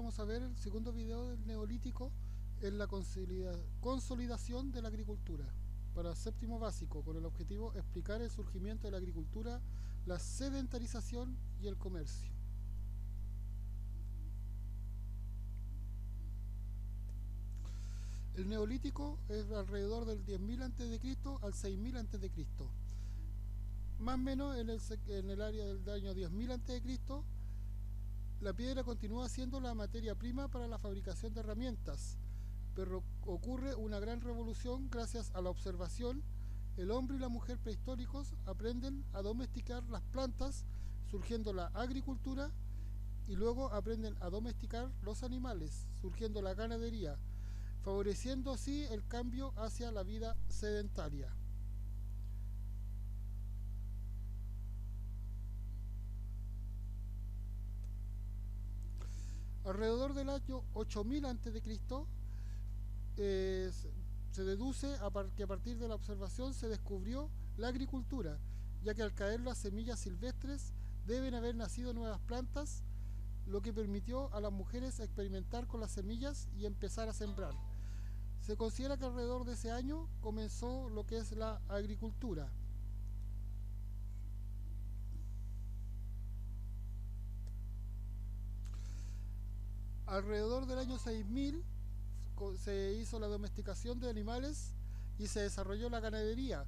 vamos a ver el segundo video del Neolítico en la consolidación de la agricultura. Para séptimo básico, con el objetivo de explicar el surgimiento de la agricultura, la sedentarización y el comercio. El Neolítico es alrededor del 10.000 a.C. al 6.000 a.C. Más o menos en el área del año 10.000 a.C., la piedra continúa siendo la materia prima para la fabricación de herramientas, pero ocurre una gran revolución gracias a la observación. El hombre y la mujer prehistóricos aprenden a domesticar las plantas, surgiendo la agricultura, y luego aprenden a domesticar los animales, surgiendo la ganadería, favoreciendo así el cambio hacia la vida sedentaria. Alrededor del año 8000 a.C. Se deduce que a partir de la observación se descubrió la agricultura, ya que al caer las semillas silvestres deben haber nacido nuevas plantas, lo que permitió a las mujeres experimentar con las semillas y empezar a sembrar. Se considera que alrededor de ese año comenzó lo que es la agricultura. Alrededor del año 6000 se hizo la domesticación de animales y se desarrolló la ganadería.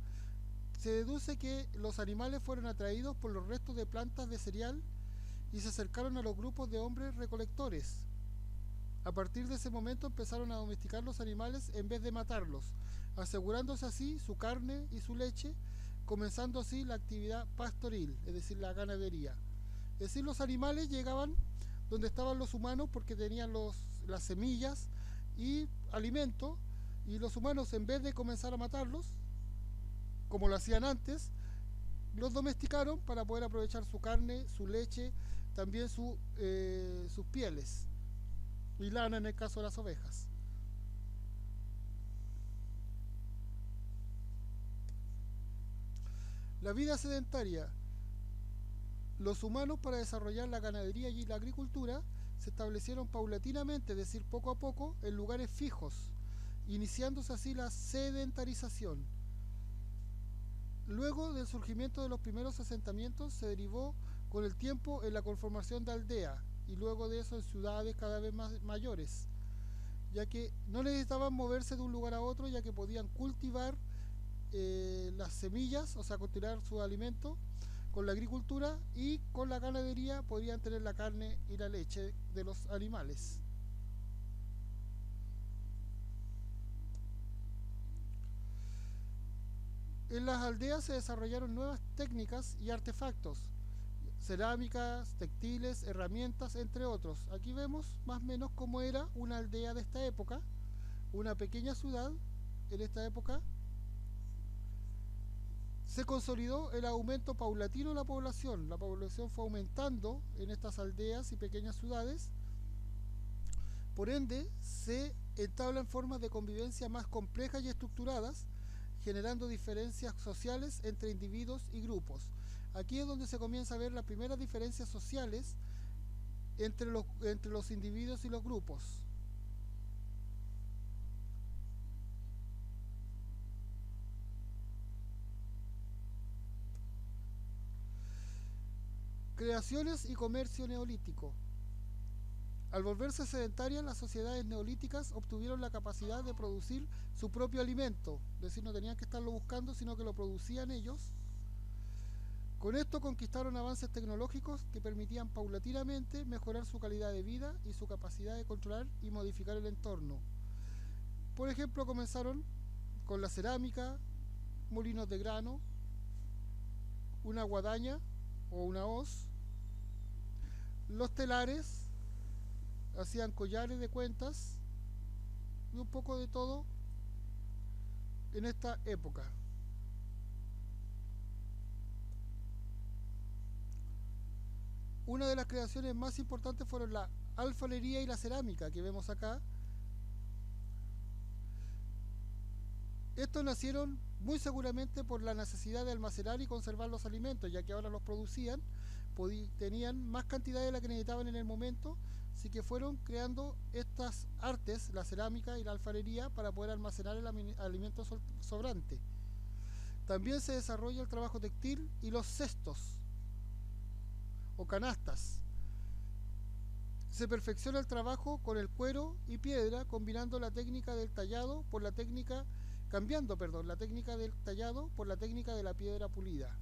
Se deduce que los animales fueron atraídos por los restos de plantas de cereal y se acercaron a los grupos de hombres recolectores. A partir de ese momento empezaron a domesticar los animales en vez de matarlos, asegurándose así su carne y su leche, comenzando así la actividad pastoril, es decir, la ganadería. Es decir, los animales llegaban donde estaban los humanos porque tenían las semillas y alimento, y los humanos, en vez de comenzar a matarlos, como lo hacían antes, los domesticaron para poder aprovechar su carne, su leche, también sus pieles y lana en el caso de las ovejas. La vida sedentaria. Los humanos, para desarrollar la ganadería y la agricultura, se establecieron paulatinamente, es decir, poco a poco, en lugares fijos, iniciándose así la sedentarización. Luego del surgimiento de los primeros asentamientos se derivó con el tiempo en la conformación de aldeas, y luego de eso en ciudades cada vez más mayores, ya que no necesitaban moverse de un lugar a otro, ya que podían cultivar las semillas, o sea, cultivar su alimento con la agricultura, y con la ganadería podían tener la carne y la leche de los animales. En las aldeas se desarrollaron nuevas técnicas y artefactos, cerámicas, textiles, herramientas, entre otros. Aquí vemos más o menos cómo era una aldea de esta época, una pequeña ciudad en esta época. Se consolidó el aumento paulatino de la población. La población fue aumentando en estas aldeas y pequeñas ciudades. Por ende, se entablan formas de convivencia más complejas y estructuradas, generando diferencias sociales entre individuos y grupos. Aquí es donde se comienza a ver las primeras diferencias sociales entre los individuos y los grupos. Creaciones y comercio neolítico. Al volverse sedentarias, las sociedades neolíticas obtuvieron la capacidad de producir su propio alimento, es decir, no tenían que estarlo buscando, sino que lo producían ellos. Con esto conquistaron avances tecnológicos que permitían paulatinamente mejorar su calidad de vida y su capacidad de controlar y modificar el entorno. Por ejemplo, comenzaron con la cerámica, molinos de grano, una guadaña o una hoz. Los telares hacían collares de cuentas y un poco de todo en esta época. Una de las creaciones más importantes fueron la alfarería y la cerámica que vemos acá. Estos nacieron muy seguramente por la necesidad de almacenar y conservar los alimentos, ya que ahora los producían, tenían más cantidad de la que necesitaban en el momento, Así que fueron creando estas artes, la cerámica y la alfarería, para poder almacenar el alimento sobrante. También se desarrolla el trabajo textil y los cestos o canastas. Se perfecciona el trabajo con el cuero y piedra, combinando la técnica del tallado por la técnica, cambiando, perdón, la técnica del tallado por la técnica de la piedra pulida.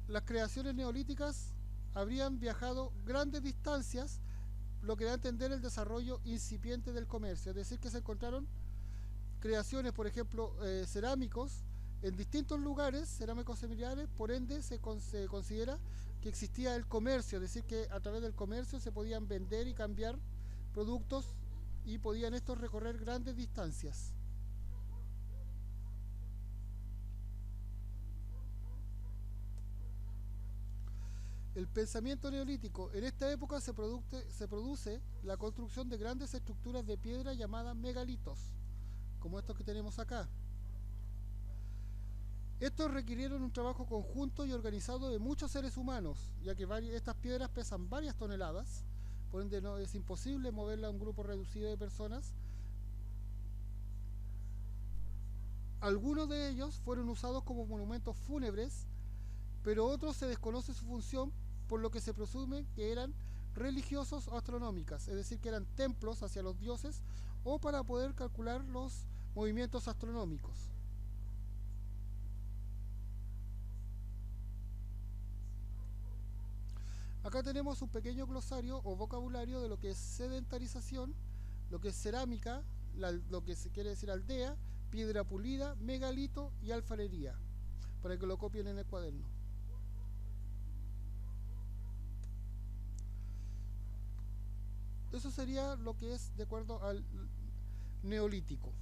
Las creaciones neolíticas habrían viajado grandes distancias, lo que da a entender el desarrollo incipiente del comercio, es decir, que se encontraron creaciones, por ejemplo, cerámicos en distintos lugares, cerámicos similares, por ende se considera que existía el comercio, es decir, que a través del comercio se podían vender y cambiar productos y podían estos recorrer grandes distancias. El pensamiento neolítico. En esta época se produce la construcción de grandes estructuras de piedra llamadas megalitos, como estos que tenemos acá. Estos requirieron un trabajo conjunto y organizado de muchos seres humanos, ya que estas piedras pesan varias toneladas, por ende no es imposible moverla a un grupo reducido de personas. Algunos de ellos fueron usados como monumentos fúnebres, pero otros se desconoce su función, por lo que se presume que eran religiosos o astronómicas, es decir, que eran templos hacia los dioses o para poder calcular los movimientos astronómicos. Acá tenemos un pequeño glosario o vocabulario de lo que es sedentarización, lo que es cerámica, lo que se quiere decir aldea, piedra pulida, megalito y alfarería, para que lo copien en el cuaderno. Eso sería lo que es de acuerdo al neolítico.